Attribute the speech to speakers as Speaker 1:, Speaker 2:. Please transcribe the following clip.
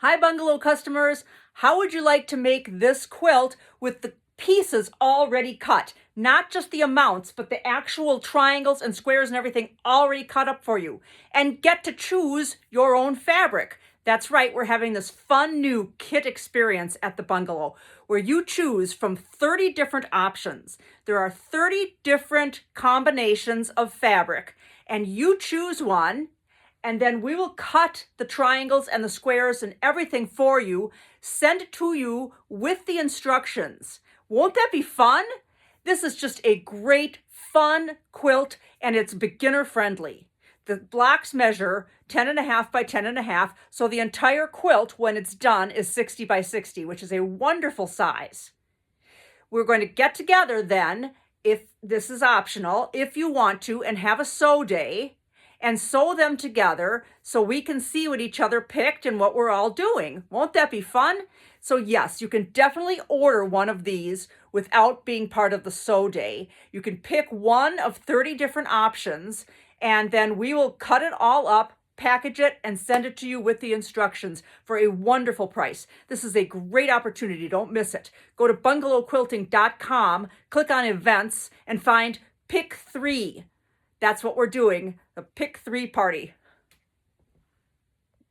Speaker 1: Hi, bungalow customers. How would you like to make this quilt with the pieces already cut? Not just the amounts, but the actual triangles and squares and everything already cut up for you. And get to choose your own fabric. That's right, we're having this fun new kit experience at the bungalow where you choose from 30 different options. There are 30 different combinations of fabric, and you choose one. And then we will cut the triangles and the squares and everything for you, send it to you with the instructions. Won't that be fun? This is just a great, fun quilt, and it's beginner friendly. The blocks measure 10.5 by 10.5, so the entire quilt, when it's done, is 60 by 60, which is a wonderful size. We're going to get together then, if this is optional, if you want to, and have a sew day, and sew them together so we can see what each other picked and what we're all doing. Won't that be fun? So yes, you can definitely order one of these without being part of the sew day. You can pick one of 30 different options, and then we will cut it all up, package it, and send it to you with the instructions for a wonderful price. This is a great opportunity. Don't miss it. Go to bungalowquilting.com, click on events, and find Pick 3. That's what we're doing, the Pick 3 party.